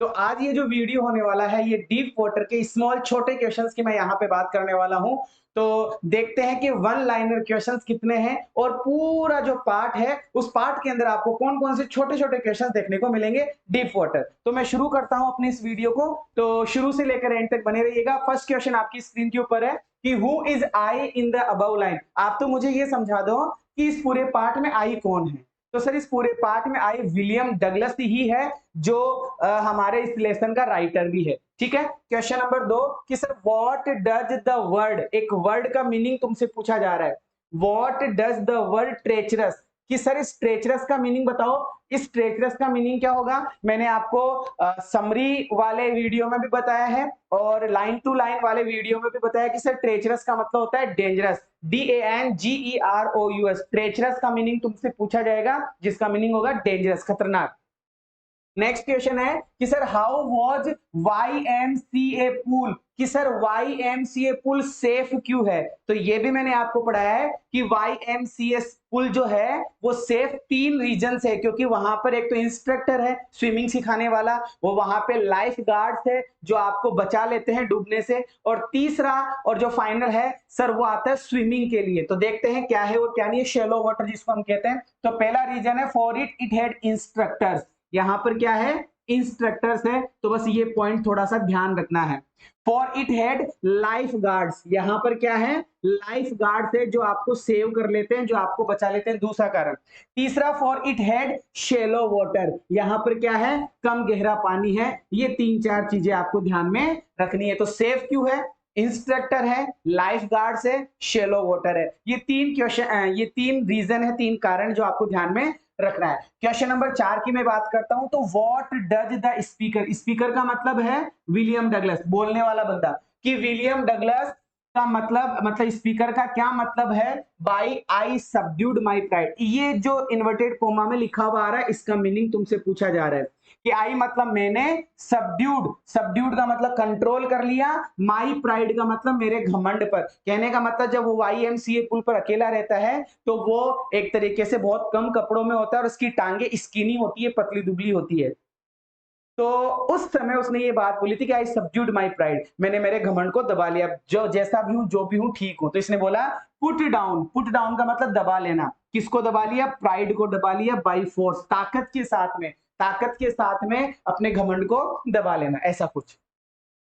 तो आज ये जो वीडियो होने वाला है ये डीप वाटर के स्मॉल छोटे क्वेश्चंस की मैं यहाँ पे बात करने वाला हूँ। तो देखते हैं कि वन लाइनर क्वेश्चंस कितने हैं और पूरा जो पार्ट है उस पार्ट के अंदर आपको कौन-कौन से छोटे-छोटे क्वेश्चंस देखने को मिलेंगे डीप वाटर। तो मैं शुरू करता हूँ अपनी इस वीडियो को, तो शुरू से लेकर एंड तक बने रहिएगा। फर्स्ट क्वेश्चन आपकी स्क्रीन के ऊपर है कि who is I in the above line. आप तो मुझे ये समझा दो कि इस पूरे पार्ट में आई कौन है। तो सर इस पूरे पार्ट में आई विलियम डगलस ही है जो हमारे इस लेसन का राइटर भी है। ठीक है, क्वेश्चन नंबर 2 कि sir what does the word, एक वर्ड का मीनिंग तुमसे पूछा जा रहा है। What does the word treacherous, कि सर इस ट्रेचरस का मीनिंग बताओ। इस ट्रेचरस का मीनिंग क्या होगा, मैंने आपको समरी वाले वीडियो में भी बताया है और लाइन टू लाइन वाले वीडियो में भी बताया कि सर ट्रेचरस का मतलब होता है डेंजरस, DANGEROUS। ट्रेचरस का मीनिंग तुमसे पूछा जाएगा जिसका मीनिंग होगा डेंजरस, खतरनाक। नेक्स्ट क्वेश्चन है कि sir how was YMCA pool, कि सर YMCA पुल सेफ क्यों है। तो ये भी मैंने आपको पढ़ाया है कि YMCA पुल जो है वो सेफ तीन रीजन है, क्योंकि वहां पर एक तो इंस्ट्रक्टर है स्विमिंग सिखाने वाला, वो वहां पे लाइफ गार्ड्स है जो आपको बचा लेते हैं डूबने से, और तीसरा और जो फाइनल है सर वो आता है स्विमिंग के लिए। तो देखते हैं क्या है और क्या नहीं है, शेलो वाटर जिसको हम कहते हैं। तो पहला रीजन है for it it had instructors, यहां पर क्या है इंस्ट्रक्टर्स है, तो बस ये पॉइंट थोड़ा सा ध्यान रखना है। For it had life guards, यहां पर क्या है लाइफ गार्ड्स है जो आपको सेव कर लेते हैं, जो आपको बचा लेते हैं, दूसरा कारण। तीसरा for it had shallow water, यहां पर क्या है कम गहरा पानी है। ये तीन चार चीजें आपको ध्यान में रखनी है। तो सेफ क्यों है, इंस्ट्रक्टर है, लाइफ गार्ड्स है, शेलो वाटर है। ये तीन क्वेश्चन, ये तीन रीजन है, तीन कारण जो आपको ध्यान में रखना है। क्वेश्चन नंबर 4 की मैं बात करता हूं, तो what does the speaker, speaker का मतलब है विलियम डगलस, बोलने वाला बंदा, कि विलियम डगलस का मतलब स्पीकर का क्या मतलब है, by I subdued my pride. ये जो इन्वर्टेड कोमा में लिखा हुआ आ रहा है इसका मीनिंग तुमसे पूछा जा रहा है कि आई मतलब मैंने, सबड्यूड, सबड्यूड का मतलब कंट्रोल कर लिया, माई प्राइड का मतलब मेरे घमंड पर। कहने का मतलब जब वो YMCA पुल पर अकेला रहता है तो वो एक तरीके से बहुत कम कपड़ों में होता है और उसकी टांगे स्किनी होती है, पतली दुबली होती है। तो उस समय उसने ये बात बोली थी कि आई सबड्यूड माई प्राइड, मैंने मेरे घमंड को दबा लिया, जो जैसा भी हूं जो भी हूं ठीक हूं। तो इसने बोला पुट डाउन, पुट डाउन का मतलब दबा लेना, किसको दबा लिया, प्राइड को दबा लिया, बाई फोर्स, ताकत के साथ में, ताकत के साथ में अपने घमंड को दबा लेना, ऐसा कुछ।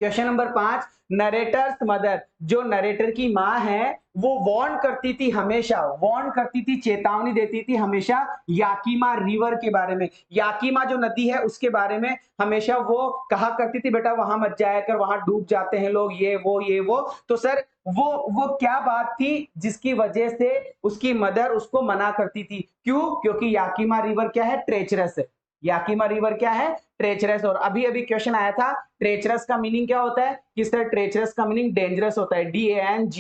क्वेश्चन नंबर 5, नरेटर्स मदर, जो नरेटर की माँ है वो वार्न करती थी हमेशा, वार्न करती थी, चेतावनी देती थी हमेशा याकीमा रिवर के बारे में, याकीमा जो नदी है उसके बारे में हमेशा वो कहा करती थी बेटा वहां मत जाया कर, वहां डूब जाते हैं लोग, ये वो ये वो। तो सर वो क्या बात थी जिसकी वजह से उसकी मदर उसको मना करती थी, क्यों, क्योंकि याकीमा रिवर क्या है, ट्रेचरस है। याकीमा रिवर क्या है, ट्रेचरस। और अभी अभी क्वेश्चन आया था ट्रेचरस का मीनिंग क्या होता है, कि सर ट्रेचरस का मीनिंग डेंजरस होता है, DANGEROUS,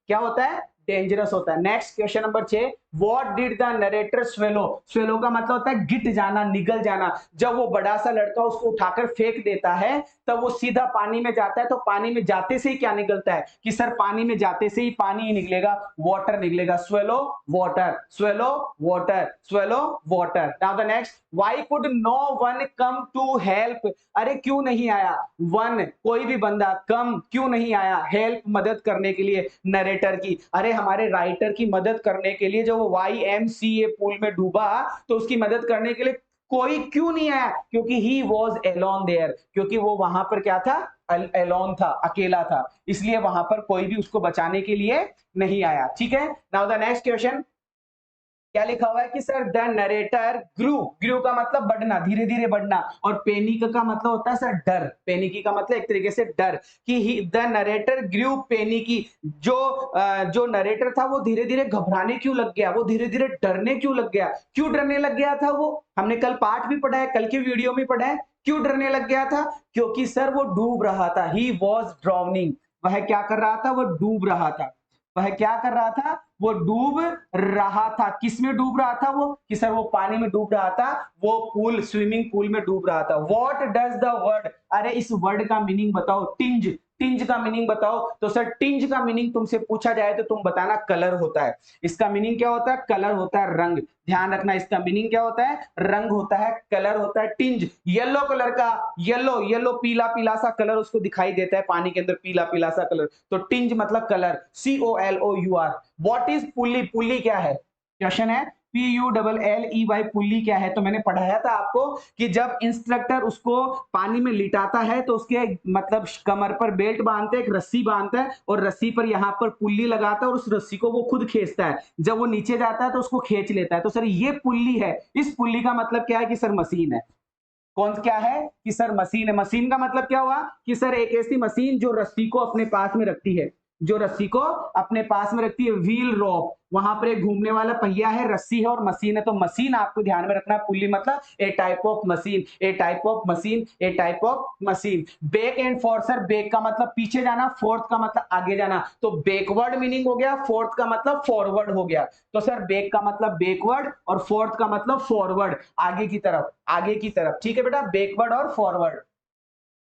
क्या होता है, डेंजरस होता है। Next question number 6, what did the narrator swallow, swallow का मतलब होता है गिट जाना, निगल जाना। जब वो बड़ा सा लड़का उसको उठाकर फेंक देता है तब वो सीधा पानी में जाता है, तो पानी में जाते से ही क्या निकलता है, कि सर पानी में जाते से ही पानी ही निकलेगा, वाटर निकलेगा, swallow water, swallow water, swallow water. Now the next, why could no one come to help, अरे क्यों नहीं आया वन, कोई भी बंदा, कम क्यों नहीं आया, हेल्प मदद करने के लिए नरेटर की, अरे हमारे राइटर की मदद करने के लिए, जो वो YMCA पुल में डूबा तो उसकी मदद करने के लिए कोई क्यों नहीं आया, क्योंकि ही वॉज एलोन देयर, क्योंकि वो वहां पर क्या था, एलोन था, अकेला था, इसलिए वहां पर कोई भी उसको बचाने के लिए नहीं आया। ठीक है, नाउ द नेक्स्ट क्वेश्चन क्या लिखा हुआ है कि सर द नरेटर ग्रू, ग्रू का मतलब बढ़ना, धीरे धीरे बढ़ना, और पैनिक का मतलब होता है सर डर, पैनिकी का मतलब एक तरीके से डर, कि द नरेटर ग्रू पैनिकी, जो नरेटर था वो धीरे धीरे घबराने क्यों लग गया, वो धीरे धीरे डरने क्यों लग गया, क्यों डरने लग गया था वो, हमने कल पाठ भी पढ़ा है, कल की वीडियो में पढ़ा है, क्यों डरने लग गया था, क्योंकि सर वो डूब रहा था, ही वॉज ड्राउनिंग, वह क्या कर रहा था, वो डूब रहा था, वह क्या कर रहा था, वो डूब रहा था, किस में डूब रहा था वो, कि सर वो पानी में डूब रहा था, वो पूल, स्विमिंग पूल में डूब रहा था। व्हाट डज द वर्ड, अरे इस वर्ड का मीनिंग बताओ, टिंज, टिंज का मीनिंग बताओ। तो सर टिंज का मीनिंग तुमसे पूछा जाए तो तुम बताना कलर होता है। इसका मीनिंग क्या होता है? कलर होता है, रंग। ध्यान रखना, इसका मीनिंग क्या होता है? रंग होता है, कलर होता है। टिंज येलो कलर का, येलो येलो पीला पीला सा कलर उसको दिखाई देता है पानी के अंदर, पीला पीला सा कलर। तो टिंज मतलब colour, COLOUR। What is pulley? Pulley क्या है? क्वेश्चन है PULLEY, पुल्ली क्या है? तो मैंने पढ़ाया था आपको कि जब इंस्ट्रक्टर उसको पानी में लिटाता है तो उसके मतलब कमर पर बेल्ट बांधते हैं, एक रस्सी बांधता है और रस्सी पर यहाँ पर पुल्ली लगाता है और उस रस्सी को वो खुद खींचता है। जब वो नीचे जाता है तो उसको खींच लेता है। तो सर ये पुल्ली है। इस पुल्ली का मतलब क्या है? कि सर मशीन है। कौन क्या है? कि सर मशीन है। मशीन का मतलब क्या हुआ? कि सर एक ऐसी मशीन जो रस्सी को अपने पास में रखती है, जो रस्सी को अपने पास में रखती है। व्हील रोप, वहां पर एक घूमने वाला पहिया है, रस्सी है और मशीन है। तो मशीन आपको ध्यान में रखना है। पुल्ली मतलब a type of machine, a type of machine, a type of machine. Back and forth, sir back का मतलब पीछे जाना, फोर्थ का मतलब आगे जाना। तो बैकवर्ड मीनिंग हो गया, फोर्थ का मतलब फॉरवर्ड हो गया। तो सर बैक का मतलब बैकवर्ड और फोर्थ का मतलब फॉरवर्ड, आगे की तरफ, आगे की तरफ। ठीक है बेटा, बैकवर्ड और forward.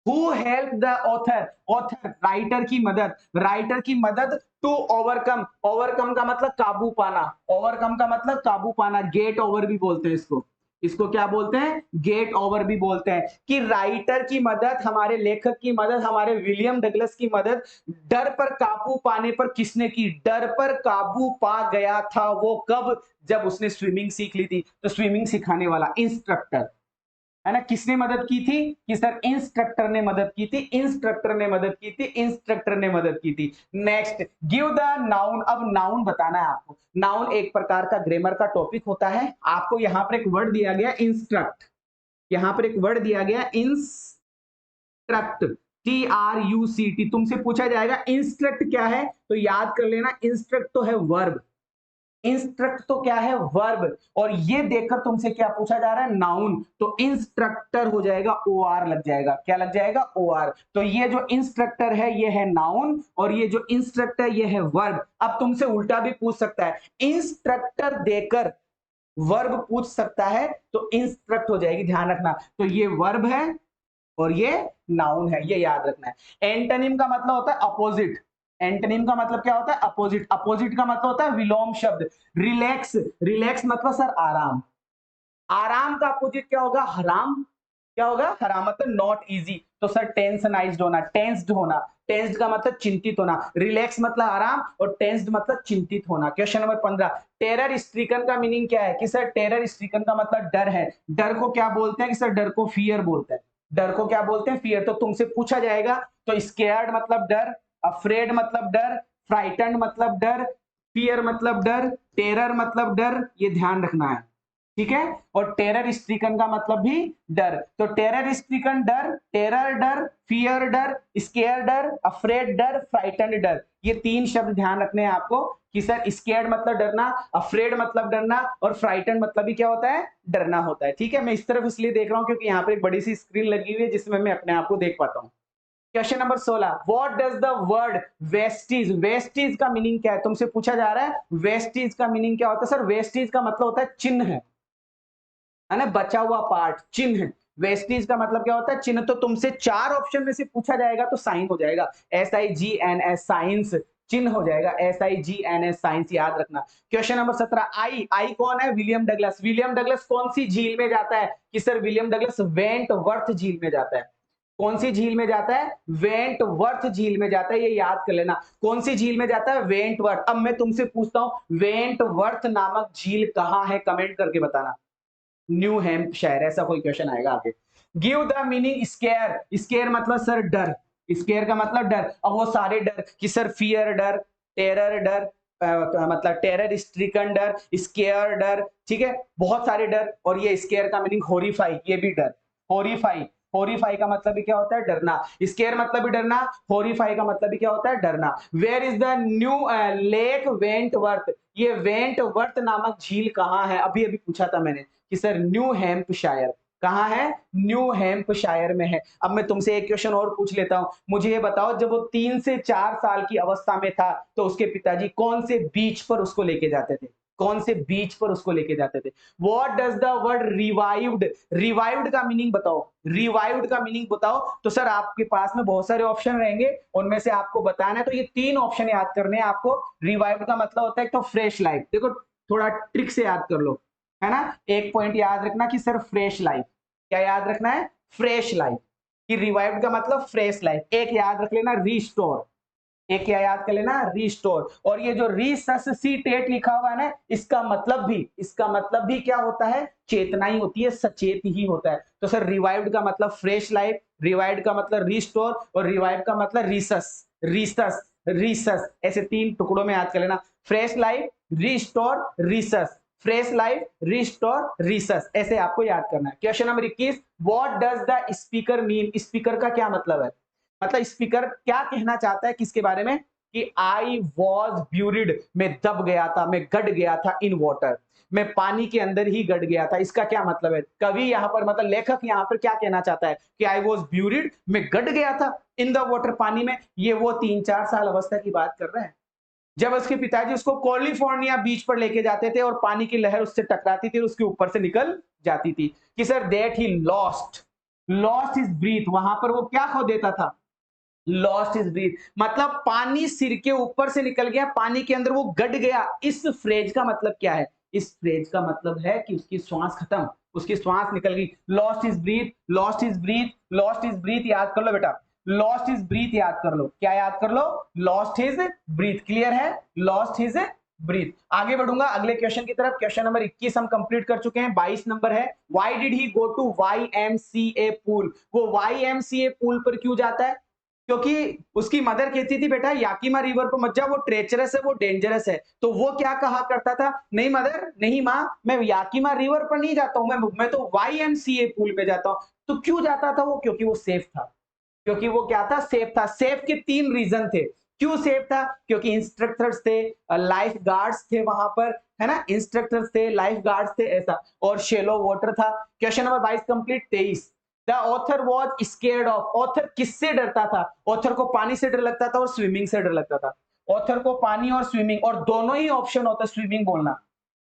Who helped the author? Author writer की मदद, राइटर की मदद टू ओवरकम। ओवरकम का मतलब काबू पाना, ओवरकम का मतलब काबू पाना। गेट ओवर भी बोलते हैं इसको। इसको क्या बोलते हैं? गेट ओवर भी बोलते हैं। कि राइटर की मदद, हमारे लेखक की मदद, हमारे विलियम डगलस की मदद डर पर काबू पाने पर किसने की? डर पर काबू पा गया था वो कब? जब उसने स्विमिंग सीख ली थी। तो स्विमिंग सिखाने वाला इंस्ट्रक्टर है ना, किसने मदद की थी? कि सर इंस्ट्रक्टर ने मदद की थी, इंस्ट्रक्टर ने मदद की थी, इंस्ट्रक्टर ने मदद की थी। Next, give the noun. अब नाउन बताना है आपको। नाउन एक प्रकार का ग्रामर का टॉपिक होता है। आपको यहां पर एक वर्ड दिया गया इंस्ट्रक्ट, यहां पर एक वर्ड दिया गया इंस्ट्रक्ट, TRUCT। तुमसे पूछा जाएगा इंस्ट्रक्ट क्या है? तो याद कर लेना, इंस्ट्रक्ट तो है वर्ब, इंस्ट्रक्ट तो क्या है? वर्ब। और ये देखकर तुमसे क्या पूछा जा रहा है? नाउन। तो इंस्ट्रक्टर हो जाएगा, OR लग जाएगा। क्या लग जाएगा? OR। तो ये जो इंस्ट्रक्टर है ये है नाउन और ये जो इंस्ट्रक्टर ये है वर्ब। अब तुमसे उल्टा भी पूछ सकता है, इंस्ट्रक्टर देकर वर्ब पूछ सकता है तो इंस्ट्रक्ट हो जाएगी। ध्यान रखना, तो ये वर्ब है और ये नाउन है, ये याद रखना है। एंटोनिम का मतलब होता है अपोजिट। एंटोनिम का मतलब क्या होता है? अपोजिट। अपोजिट का मतलब होता है विलोम शब्द। रिलैक्स, रिलैक्स मतलब सर आराम। आराम का अपोजिट क्या होगा? हराम। क्या होगा? हराम मतलब नॉट इजी। तो सर टेंशनाइज्ड होना, टेंस्ड होना। टेंस्ड का मतलब चिंतित होना, रिलैक्स मतलब आराम और टेंस्ड मतलब चिंतित होना। क्वेश्चन नंबर 15, टेरर स्ट्रिकन का मीनिंग क्या है? कि सर टेरर स्ट्रिकन का मतलब डर है। डर को क्या बोलते हैं? कि सर डर को फियर बोलते हैं। डर को क्या बोलते हैं? फियर। तो तुमसे पूछा जाएगा तो स्केयर्ड मतलब डर, अफ्रेड मतलब डर, फ्राइटन्ड मतलब डर, फियर मतलब डर, टेरर मतलब डर, ये ध्यान रखना है। ठीक है, और टेरर स्ट्रिकन का मतलब भी डर। तो टेरर स्ट्रिकन डर, टेरर डर, फियर डर, स्केयर डर, अफ्रेड डर, फ्राइटन्ड डर, ये तीन शब्द ध्यान रखने हैं आपको। कि सर स्केयर्ड मतलब डरना, अफ्रेड मतलब डरना और फ्राइटन्ड मतलब भी क्या होता है? डरना होता है। ठीक है, मैं इस तरफ इसलिए देख रहा हूं क्योंकि यहाँ पे एक बड़ी सी स्क्रीन लगी हुई है जिसमें मैं अपने आप को देख पाता हूँ। Question number 16, what does the word Vestige? Vestige का मीनिंग क्या है? तुमसे पूछा जा रहा है वेस्टीज का मीनिंग क्या होता है? सर वेस्टीज का मतलब होता है चिन्ह, है ना, बचा हुआ पार्ट, चिन्ह। वेस्टीज का मतलब क्या होता है? चिन्ह। तो तुमसे चार ऑप्शन में से पूछा जाएगा तो साइन हो जाएगा, SIGNS, साइंस, चिन्ह हो जाएगा, SIGNS, साइंस, याद रखना। क्वेश्चन नंबर 17, आई, आई कौन है? William Douglas. विलियम डगलस कौन सी झील में जाता है? कि सर विलियम डगलस वेंटवर्थ झील में जाता है। कौन सी झील में जाता है? वेंटवर्थ झील में जाता है, ये याद कर लेना। कौन सी झील में जाता है? वेंटवर्थ। अब मैं तुमसे पूछता हूं वेंटवर्थ नामक झील कहां है? कमेंट करके बताना। न्यू हैम्पशायर, ऐसा कोई क्वेश्चन आएगा आगे। Give the meaning square. Square मतलब सर डर, स्केयर का मतलब डर। अब वो सारे डर कि सर फियर डर, टेरर डर, मतलब टेरर स्ट्रिकन डर, स्केयर डर, ठीक है, बहुत सारे डर। और ये स्केयर का मीनिंग हॉरिफाई, ये भी डर। हॉरिफाई, हॉरिफाई का मतलब भी क्या होता है? डरना। स्केयर मतलब भी डरना, हॉरिफाई का मतलब भी क्या होता है? डरना। Where is the new lake Wentworth? ये वेंटवर्थ नामक झील कहाँ है? अभी अभी पूछा था मैंने कि सर न्यू हैम्पशायर। कहां है? न्यू हैम्पशायर में है। अब मैं तुमसे एक क्वेश्चन और पूछ लेता हूं, मुझे ये बताओ जब वो 3 से 4 साल की अवस्था में था तो उसके पिताजी कौन से बीच पर उसको लेके जाते थे? कौन से बीच पर उसको लेके जाते थे। What does the word revived, revived का मीनिंग बताओ, रिवाइव्ड का मीनिंग बताओ। तो सर आपके पास में बहुत सारे ऑप्शन रहेंगे, उनमें से आपको बताना है, तो ये 3 ऑप्शन याद करने हैं आपको। रिवाइव्ड का मतलब होता है तो फ्रेश लाइफ, देखो थोड़ा ट्रिक से याद कर लो, है ना। एक पॉइंट याद रखना कि सर फ्रेश लाइफ, क्या याद रखना है, फ्रेश लाइफ, कि रिवाइव्ड का मतलब फ्रेश लाइफ। एक याद रख लेना रिस्टोर, एक क्या याद कर लेना, रिस्टोर। और ये जो रिससिटेट लिखा हुआ है ना, इसका मतलब भी क्या होता है, चेतना ही होती है, सचेत ही होता है। तो सर रिवाइव्ड का मतलब फ्रेश लाइफ, रिवाइव्ड का मतलब रिस्टोर, और रिवाइव का मतलब रिसस, ऐसे 3 टुकड़ों में याद कर लेना। Fresh life, restore, rhesus, fresh life, restore, rhesus, ऐसे आपको याद करना है। Question number 21, what does the speaker mean, speaker का क्या मतलब है, मतलब स्पीकर क्या कहना चाहता है, किसके बारे में, कि आई वॉज ब्यूरिड, मैं दब गया था, मैं गड़ गया था, इन वाटर, मैं पानी के अंदर ही गड़ गया था। इसका क्या मतलब है, कवि यहाँ पर मतलब लेखक यहाँ पर क्या कहना चाहता है कि आई वॉज ब्यूरिड, मैं गड़ गया था इन द वाटर, पानी में। ये वो 3-4 साल अवस्था की बात कर रहे हैं, जब उसके पिताजी उसको कैलिफोर्निया बीच पर लेके जाते थे और पानी की लहर उससे टकराती थी, उसके ऊपर से निकल जाती थी, कि sir that he lost his breath, वहां पर वो क्या खो देता था, लॉस्ट इज ब्रीथ, मतलब पानी सिर के ऊपर से निकल गया, पानी के अंदर वो गड़ गया। इस फ्रेज का मतलब क्या है, इस फ्रेज का मतलब है कि उसकी श्वास खत्म, उसकी श्वास निकल गई। Lost is breath, lost is breath, lost is breath याद कर लो बेटा, लॉस्ट इज ब्रीथ याद कर लो, क्या याद कर लो, लॉस्ट हिज ब्रीथ, क्लियर है, लॉस्ट हिज ब्रीथ। आगे बढ़ूंगा अगले क्वेश्चन की तरफ। क्वेश्चन नंबर 21 हम कंप्लीट कर चुके हैं, 22 नंबर है, why did he go to YMCA pool, वो YMCA पूल पर क्यों जाता है, क्योंकि उसकी मदर कहती थी बेटा याकीमा रिवर पर मत जा, वो ट्रेचरस है, वो डेंजरस है। तो वो क्या कहा करता था, नहीं मदर, नहीं माँ, मैं याकीमा रिवर पर नहीं जाता हूं, मैं तो YMCA पूल पे जाता हूं। तो क्यों जाता था वो, क्योंकि वो सेफ था, क्योंकि वो क्या था, सेफ था। सेफ के 3 रीजन थे, क्यों सेफ था, क्योंकि इंस्ट्रक्टर्स थे, लाइफ गार्ड्स थे वहां पर, है ना, इंस्ट्रक्टर्स थे, लाइफ गार्ड्स थे, ऐसा, और शेलो वाटर था। Question number 22 complete. 23, the author was scared of, author किससे डरता था, ऑथर को पानी से डर लगता था और स्विमिंग से डर लगता था। ऑथर को पानी और स्विमिंग, और दोनों ही ऑप्शन होता है, स्विमिंग बोलना,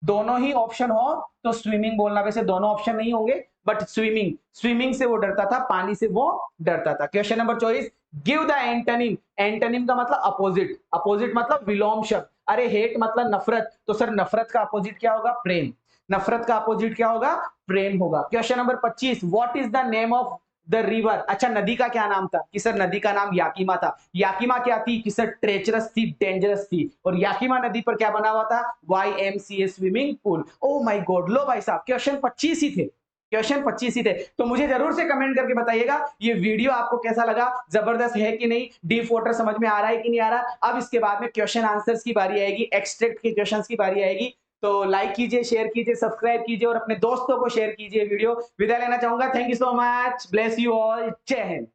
दोनों ही ऑप्शन हो तो स्विमिंग बोलना, वैसे दोनों ऑप्शन नहीं होंगे, बट स्विमिंग से वो डरता था, पानी से वो डरता था। Question number 24, give the antonym, antonym का मतलब अपोजिट, अपोजिट मतलब विलोम शब्द, अरे हेट मतलब नफरत, तो सर नफरत का अपोजिट क्या होगा, प्रेम, नफरत का अपोजिट क्या होगा, प्रेम होगा। Question number 25, what is the name of the river, अच्छा नदी का क्या नाम था, कि सर नदी का नाम याकीमा था। याकीमा क्या थी, कि सर ट्रेचरस थी, डेंजरस थी, और याकीमा नदी पर क्या बना हुआ था, YMCA swimming pool. Oh my God, लो भाई साहब क्वेश्चन 25 ही थे, क्वेश्चन 25 ही थे। तो मुझे जरूर से कमेंट करके बताइएगा ये वीडियो आपको कैसा लगा, जबरदस्त है कि नहीं, डीप वाटर समझ में आ रहा है कि नहीं आ रहा। अब इसके बाद में क्वेश्चन आंसर्स की बारी आएगी, एक्सट्रैक्ट के क्वेश्चंस की बारी आएगी। तो लाइक कीजिए, शेयर कीजिए, सब्सक्राइब कीजिए और अपने दोस्तों को शेयर कीजिए वीडियो। विदा लेना चाहूंगा, thank you so much, bless you all, जय हिंद।